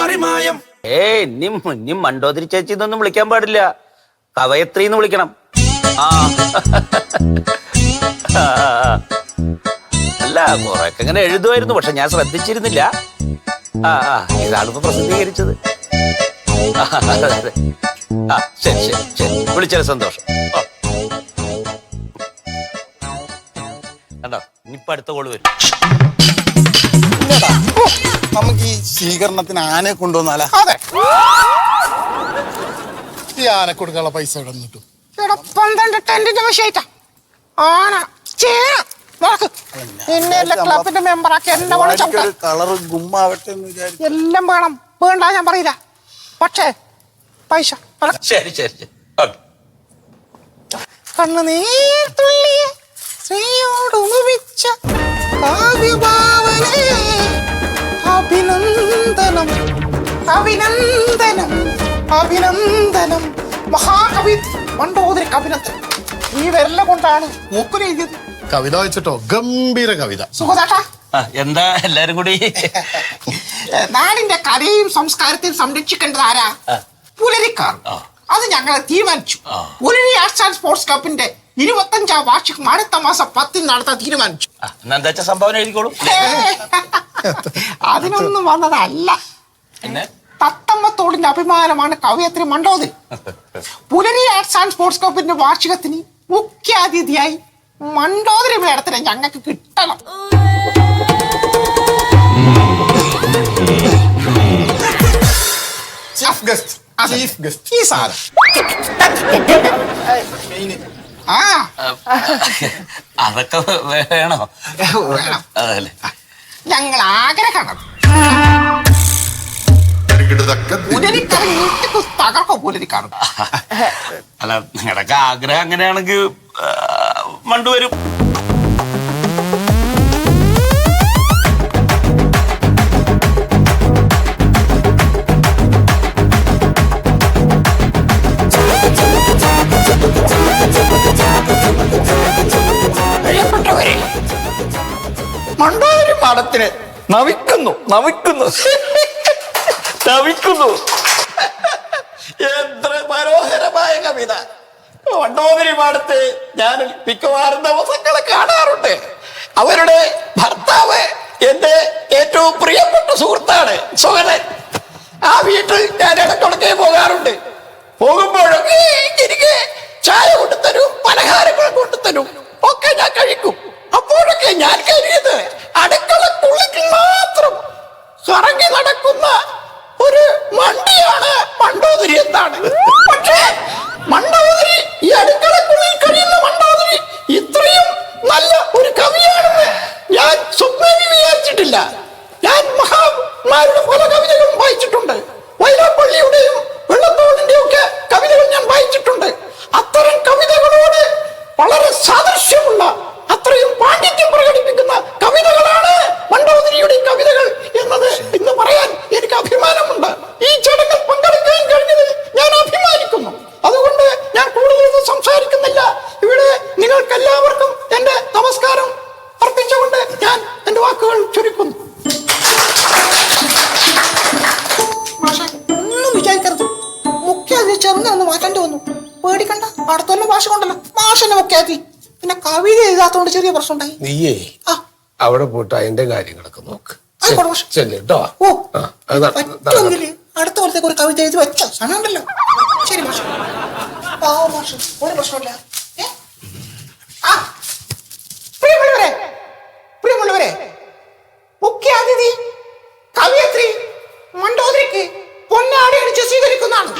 പാറിമായം. ഇനി മണ്ടോതിരി ചേച്ചി ഇതൊന്നും വിളിക്കാൻ പാടില്ല, കവയത്രി എന്ന് വിളിക്കണം. അല്ല, കൊറേയൊക്കെ ഇങ്ങനെ എഴുതുമായിരുന്നു, പക്ഷെ ഞാൻ ശ്രദ്ധിച്ചിരുന്നില്ല. ഇതാണിപ്പോ പ്രസിദ്ധീകരിച്ചത്. ശരി ശരി ശരി, വിളിച്ചത് സന്തോഷം. കണ്ടോ, ഇനിയിപ്പോ അടുത്ത കോള് വരും. നമുക്ക് ഈ സ്വീകരണത്തിന് ആനയെ കൊണ്ടുവന്നാലാ? അതെ, ഈ ആന കൊടുക്കാനുള്ള പൈസ ഇവിടെ കിട്ടും. 12 ടെന്റിന്റെ വിഷയട്ടാ ആന ക്ലബിന്റെ മെമ്പറാക്കി എന്നെ കളറ് ഗുമ്മാവട്ടെ എന്ന് വിചാരിച്ചു. എല്ലാം വേണം, വേണ്ട ഞാൻ പറയില്ല, പക്ഷേ പൈസ. ശരി ശരി ശരി. കണ്ണുനീർ തുള്ളിയ ശ്രീയോട് ഉപമിച്ച കാവ്യഭാവനേ അഭിനന്ദനം അഭിനന്ദനം അഭിനന്ദനം. മഹാകവി മണ്ടോദരി അഭിനന്ദനം. ഈ വിരല കൊണ്ടാണ് മൂക്കുര എഴുതിയത്. കവിത വായിച്ചിട്ടോ? ഗംഭീര കവിത. സുഖതാട്ടാ, എന്താ എല്ലാരും കൂടി? നാടിന്റെ കലയും സംസ്കാരത്തെയും സംരക്ഷിക്കേണ്ടത് ആരാ? പുലരിക്കാർ. അത് ഞങ്ങളെ തീരുമാനിച്ചു. പുലരി ആർട്സ് ആൻഡ് സ്പോർട്സ് ക്ലബിന്റെ 25ാം വാർഷികം അടുത്ത മാസം 10 നടത്താൻ തീരുമാനിച്ചു. എന്താ സംഭാവന എഴുതിക്കോളൂ. അതിനൊന്നും വന്നതല്ല, തത്തമ്മത്തോടിന്റെ അഭിമാനമാണ് കവയത്രി മണ്ടോദരി. പുലരി ആർട്സ് ആൻഡ് സ്പോർട്സ് ക്ലബിന്റെ വാർഷികത്തിന് മുഖ്യാതിഥിയായി മണ്ടോദരി മേഡത്തിനെ ഞങ്ങൾക്ക് കിട്ടണം. Chief guest. ചീഫ് ഗസ്റ്റ് ഈ സാധനം അതൊക്കെ വേണോ? അതല്ലേ ഞങ്ങൾ ആഗ്രഹമാണ്. തകർക്കോ പുലരിക്കാണ്? അല്ല, നിങ്ങളുടെയൊക്കെ ആഗ്രഹം അങ്ങനെയാണെങ്കിൽ മണ്ടുവരും. മണ്ടോദരി മാഡത്തിന് നവിക്കുന്നു നവിക്കുന്നു നവിക്കുന്നു. എത്ര മനോഹരമായ കവിത! മണ്ടോദരി മാഡത്തെ ഞാൻ മിക്കവാറും ദിവസങ്ങളെ കാണാറുണ്ട്. അവരുടെ ഭർത്താവ് എന്റെ ഏറ്റവും പ്രിയപ്പെട്ട സുഹൃത്താണ്, സുഹൃതൻ. ആ വീട്ടിൽ ഞാൻ ഇടയ്ക്കിടയ്ക്ക് പോകാറുണ്ട്. പോകുമ്പോഴൊക്കെ എനിക്ക് ചായ കൊണ്ടുതരും, പലഹാരങ്ങൾ കൊണ്ടുതരും, ഒക്കെ ഞാൻ കഴിക്കും. അപ്പോഴൊക്കെ ഞാൻ കരുതിയത് അടുക്കളക്കുള്ളിൽ മാത്രം കറങ്ങി നടക്കുന്ന ഒരു മണ്ടിയാണ് മണ്ടോദരി എന്നാണ്. പക്ഷേ മണ്ടോദരി, ഈ അടുക്കളക്കുള്ളിൽ കഴിയുന്ന മണ്ടോദരി ഇത്രയും നല്ല ഒരു കവിയാണെന്ന് ഞാൻ സ്വപ്നം വിചാരിച്ചിട്ടില്ല. ഞാൻ മഹാന്മാരുടെ പല കവിതകളും വായിച്ചിട്ടുണ്ട്. വൈലോപ്പള്ളിയുടെയും വെള്ളത്തോളിന്റെയും ഒക്കെ കവിതകൾ ഞാൻ വായിച്ചിട്ടുണ്ട്. അത്തരം കവിതകളോട് വളരെ സാദൃശ്യമുള്ള, അത്രയും പാണ്ഡിത്യം പ്രകടിപ്പിക്കുന്ന കവിതകളാണ് മണ്ടോദരിയുടെ കവിതകൾ എന്നത് ഇന്ന് പറയാൻ എനിക്ക് അഭിമാനമുണ്ട്. ഈ ചടങ്ങിൽ പങ്കെടുക്കാൻ കഴിഞ്ഞതിൽ ഞാൻ അഭിമാനിക്കുന്നു. അതുകൊണ്ട് ഞാൻ കൂടുതലൊന്നും സംസാരിക്കുന്നില്ല. ഇവിടെ നിങ്ങൾക്ക് എല്ലാവർക്കും എന്റെ നമസ്കാരം അർപ്പിച്ചുകൊണ്ട് ഞാൻ എന്റെ വാക്കുകൾ ചുരുക്കുന്നു. ഒന്നും വിചാരിക്കരുത്, മുഖ്യാതിഥി ചെറുതൊന്ന് മാറ്റേണ്ടി വന്നു. പേടിക്കണ്ട, അടുത്തുള്ള ഭാഷ കൊണ്ടല്ലോ മാഷന്റെ മുഖ്യാതിഥി. പിന്നെ കവിത എഴുതാത്തോണ്ട് ചെറിയ പ്രശ്നം ഉണ്ടായി. നീയേ അവിടെ പോയിട്ട് അതിന്റെ കാര്യങ്ങളൊക്കെ നോക്ക്. കേട്ടോ? ഓ, പറ്റുമെങ്കില് അടുത്ത കൊല്ലത്തേക്ക് ഒരു കവിത എഴുതി വെച്ചോ, സമയമുണ്ടല്ലോ. ശരി മാഷ, മാഷ, ഒരു പ്രശ്നമില്ല. പ്രിയമുള്ളവരെ, പ്രിയമുള്ളവരെ, മുഖ്യാതിഥി കവയത്രി മണ്ടോദരിക്ക് പൊന്നാടി അടിച്ച് സ്വീകരിക്കുന്നതാണ്.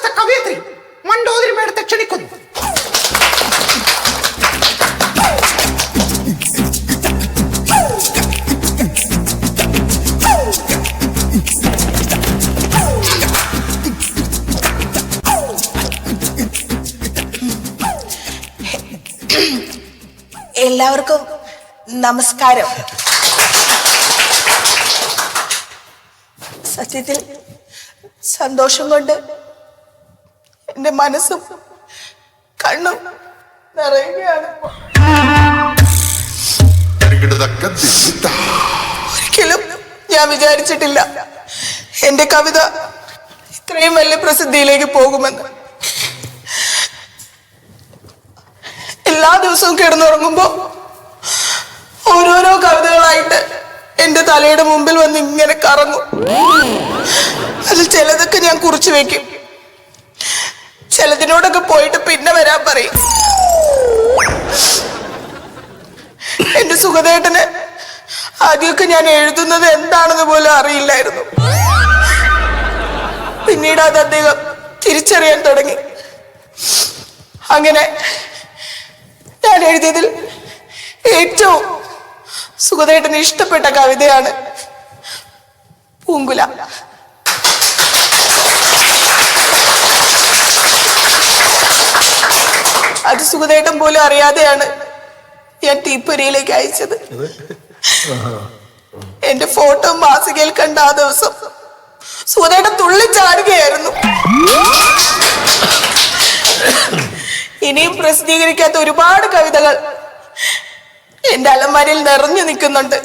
പ്രശസ്ത കവയിത്രി മണ്ടോദരി മേഡത്തെ ക്ഷണിക്കുന്നു. എല്ലാവർക്കും നമസ്കാരം. സത്യത്തിൽ സന്തോഷം കൊണ്ട് എന്റെ മനസ്സും കണ്ണും നിറയുകയാണ്. ഒരിക്കലും ഞാൻ വിചാരിച്ചിട്ടില്ല എന്റെ കവിത ഇത്രയും വലിയ പ്രസിദ്ധിയിലേക്ക് പോകുമെന്ന്. എല്ലാ ദിവസവും കിടന്നുറങ്ങുമ്പോ ഓരോരോ കവിതകളായിട്ട് എന്റെ തലയുടെ മുമ്പിൽ വന്ന് ഇങ്ങനെ കറങ്ങും. അതിൽ ചിലതൊക്കെ ഞാൻ കുറിച്ചു വെക്കും, ചിലതിനോടൊക്കെ പോയിട്ട് പിന്നെ വരാൻ പറയും. എന്റെ സുഖദേട്ടന് ആദ്യമൊക്കെ ഞാൻ എഴുതുന്നത് എന്താണെന്ന് പോലും അറിയില്ലായിരുന്നു. പിന്നീട് അത് അദ്ദേഹം തിരിച്ചറിയാൻ തുടങ്ങി. അങ്ങനെ ഞാൻ എഴുതിയതിൽ ഏറ്റവും സുഖദേട്ടന് ഇഷ്ടപ്പെട്ട കവിതയാണ് പൂങ്കുല. അത് സുഖദേട്ടൻ പോലും അറിയാതെയാണ് ഞാൻ തീപ്പൊരിയിലേക്ക് അയച്ചത്. എന്റെ ഫോട്ടോ മാസികയിൽ കണ്ട ആ ദിവസം സുഖദേട്ടൻ തുള്ളിച്ചാടുകയായിരുന്നു. ഇനിയും പ്രസിദ്ധീകരിക്കാത്ത ഒരുപാട് കവിതകൾ എന്റെ അലമാരയിൽ നിറഞ്ഞു നിൽക്കുന്നുണ്ട്.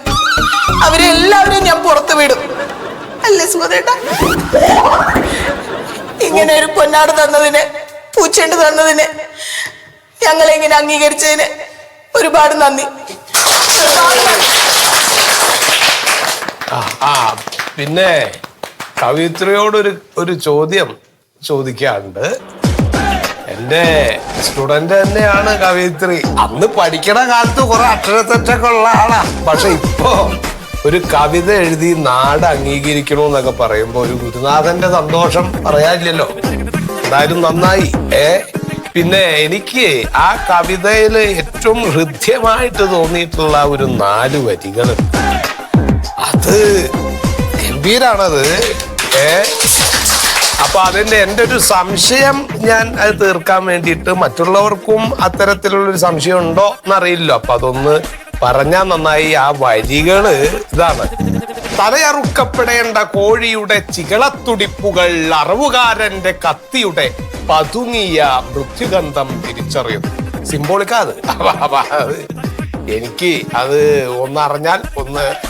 അവരെല്ലാവരും ഞാൻ പുറത്തു വിടും. അല്ലേ സുഖദേട്ട? ഇങ്ങനെ ഒരു പൊന്നാട് തന്നതിന്, പൂച്ചെണ്ട് തന്നതിന്, ഞങ്ങളെ ഇങ്ങനെ അംഗീകരിച്ചതിന് ഒരുപാട് നന്ദി. പിന്നെ കവിത്രിയോടൊരു ചോദ്യം ചോദിക്കാറുണ്ട്. എന്റെ സ്റ്റുഡന്റ് തന്നെയാണ് കവിത്രി. അന്ന് പഠിക്കണ കാലത്ത് കുറെ അക്ഷരത്തെറ്റൊക്കെ ഉള്ള ആളാ. പക്ഷെ ഇപ്പോ ഒരു കവിത എഴുതി നാട് അംഗീകരിക്കണമെന്നൊക്കെ പറയുമ്പോ ഒരു ഗുരുനാഥന്റെ സന്തോഷം പറയാനില്ലല്ലോ. എന്തായാലും നന്നായി. പിന്നെ എനിക്ക് ആ കവിതയില് ഏറ്റവും ഹൃദ്യമായിട്ട് തോന്നിയിട്ടുള്ള ഒരു 4 വരികൾ, അത് ഗംഭീരാണത്. അപ്പൊ അതിന്റെ എൻ്റെ ഒരു സംശയം ഞാൻ അത് തീർക്കാൻ വേണ്ടിയിട്ട്, മറ്റുള്ളവർക്കും അത്തരത്തിലുള്ളൊരു സംശയം ഉണ്ടോ എന്നറിയില്ലോ. അപ്പൊ അതൊന്ന് പറഞ്ഞാൽ നന്നായി. ആ വരികള് ഇതാണ്: തലയറുക്കപ്പെടേണ്ട കോഴിയുടെ ചികളത്തുടിപ്പുകൾ അറിവുകാരന്റെ കത്തിയുടെ പതുങ്ങിയ മൃത്യുഗന്ധം തിരിച്ചറിയുന്നു. സിംബോളിക്കാത്. എനിക്ക് അത് ഒന്നറിഞ്ഞാൽ,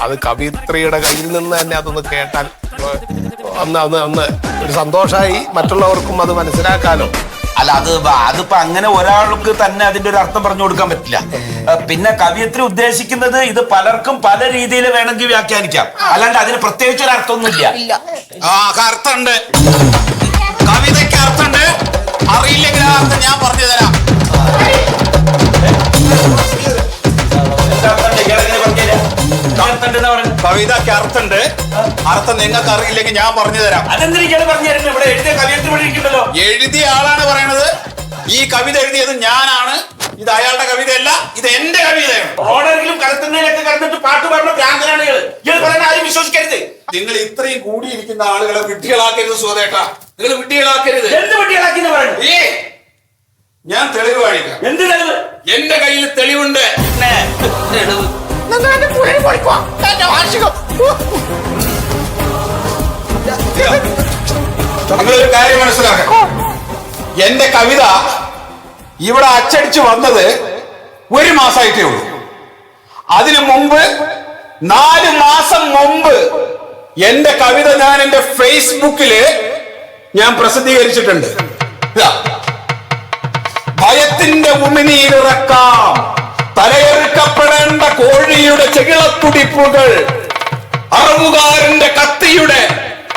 അത് കവിത്രിയുടെ കയ്യിൽ നിന്ന് തന്നെ അതൊന്ന് കേട്ടാൽ ഒന്ന് ഒരു സന്തോഷമായി. മറ്റുള്ളവർക്കും അത് മനസ്സിലാക്കാലോ. അല്ല, അതിപ്പോ അങ്ങനെ ഒരാൾക്ക് തന്നെ അതിന്റെ ഒരു അർത്ഥം പറഞ്ഞു കൊടുക്കാൻ പറ്റില്ല. പിന്നെ കവിയത്രി ഉദ്ദേശിക്കുന്നത് ഇത് പലർക്കും പല രീതിയിൽ വേണമെങ്കിൽ വ്യാഖ്യാനിക്കാം. അല്ലാണ്ട് അതിന് പ്രത്യേകിച്ച് ഒരു അർത്ഥമൊന്നുമില്ല. അർത്ഥമുണ്ട്, കവിതയ്ക്ക് അർത്ഥമുണ്ട്. അറിയില്ലെങ്കിൽ ആ അർത്ഥം ഞാൻ പറഞ്ഞു തരാം. കവിതയ്ക്ക് അർത്ഥമുണ്ട്. അർത്ഥം നിങ്ങൾക്ക് അറിയില്ലെങ്കിൽ ഞാൻ പറഞ്ഞു തരാം. അതെന്തിനാണ് പറഞ്ഞു തരുന്നത്? ഇവിടെ എഴുതിയ കവിയത്രി പഠിക്കണ്ടല്ലോ. എഴുതിയ ആളാണ് പറയണത്. ഈ കവിത എഴുതിയത് ഞാനാണ്. ഇത് അയാളുടെ കവിതയല്ല, ഇത് എന്റെ കവിതയാണ്. ഓണെങ്കിലും കലത്തുന്നതിലൊക്കെ കടന്നിട്ട് പാട്ട് പാടുന്ന ഭ്രാന്തനാണ് ഇയാൾ പറയുന്ന ആരും വിശ്വസിക്കരുത്. നിങ്ങൾ ഇത്രയും കൂടിയിരിക്കുന്ന ആളുകളെ വിഡ്ഢികളാക്കരുത് സുഹൃത്തേട്ടാ. നിങ്ങൾ വിഡ്ഢികളാക്കരുത്. എന്ത് വിഡ്ഢികളാക്കി പറയുന്നത്? ഞാൻ തെളിവ് കാണിക്കാം. എന്ത് തെളിവ്? എന്റെ കയ്യിൽ തെളിവുണ്ട്. തെളിവ് നിങ്ങളൊരു കാര്യം മനസ്സിലാക്കണം. എന്റെ കവിത ഇവിടെ അച്ചടിച്ചു വന്നത് 1 മാസമായിട്ടേ ഉള്ളൂ. അതിനു മുമ്പ് 4 മാസം മുമ്പ് എന്റെ കവിത ഞാൻ എന്റെ ഫേസ്ബുക്കില് ഞാൻ പ്രസിദ്ധീകരിച്ചിട്ടുണ്ട്. ഭയത്തിന്റെ ഉമിനീരിറക്കാം, തലയെറുക്കപ്പെടേണ്ട കോഴിയുടെ ചെകിളത്തുടിപ്പുകൾ, അറിവുകാരന്റെ കത്തിയുടെ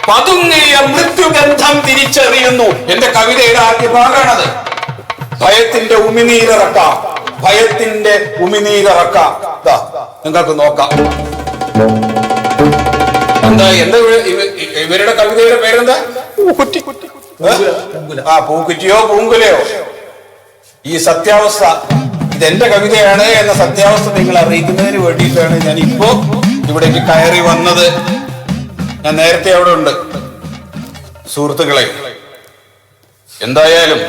പതുങ്ങിയ മൃത്യുഗന്ധം തിരിച്ചറിയുന്നു. എന്റെ കവിതയുടെ ആദ്യ ഭാഗമാണത്. ഭയത്തിന്റെ ഉമിനീരിറക്കാം, ഭയത്തിന്റെ ഉമിനീരിറക്കാം. നിങ്ങൾക്ക് നോക്കാം. എന്താ ഇവരുടെ കവിതയുടെ പേരെന്താ? ആ പൂക്കുറ്റിയോ പൂങ്കുലയോ ഈ സത്യാവസ്ഥ ഇതെന്റെ കവിതയാണ് എന്ന സത്യാവസ്ഥ നിങ്ങൾ അറിയിക്കുന്നതിന് വേണ്ടിയിട്ടാണ് ഞാൻ ഇപ്പോ ഇവിടേക്ക് കയറി വന്നത്. ഞാൻ നേരത്തെ അവിടെ ഉണ്ട്. സുഹൃത്തുക്കളെ, എന്തായാലും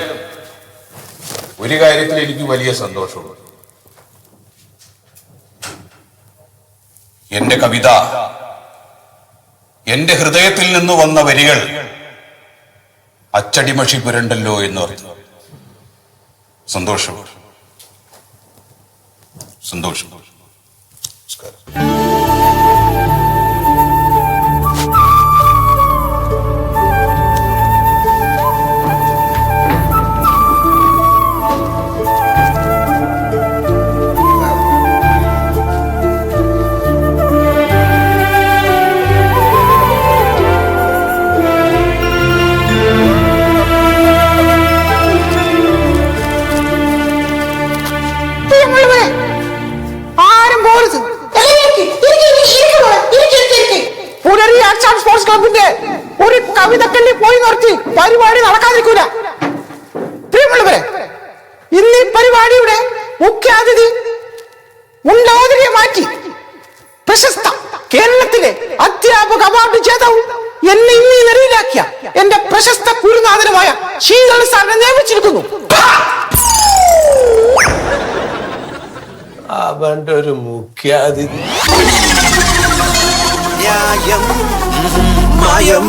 ഒരു കാര്യത്തിൽ എനിക്ക് വലിയ സന്തോഷമുണ്ട്. എന്റെ കവിത, എന്റെ ഹൃദയത്തിൽ നിന്ന് വന്ന വരികൾ അച്ചടിമഷി പുരണ്ടല്ലോ എന്ന് പറഞ്ഞു. സന്തോഷം, സന്തോഷം. നമസ്കാരം. ആരും പോരുത്. പുലരി ആർട്സ് ആൻഡ് സ്പോർട്സ് ക്ലബിന്റെ ഒരു കവിതക്കല്ലി പോയി നിർത്തി പരിപാടി നടക്കാതിരിക്കൂല. പ്രിയമുള്ളവരെ, ഇന്ന് ഈ പരിപാടിയുടെ മുഖ്യാതിഥി മുണ്ടോദരിയെ മാറ്റി പ്രശസ്ത കേരളത്തിലെ അധ്യാപക അവാർഡ് ജേതാവും എന്നെ ഇന്ന് ഈ നിലയിലാക്കിയ എന്റെ പ്രശസ്ത ഗുരുനാഥനുമായ ശീതൾ സാറിനെ നിയമിച്ചിരിക്കുന്നു. അവന്റെ ഒരു മുഖ്യാതിഥി ന്യായം മായം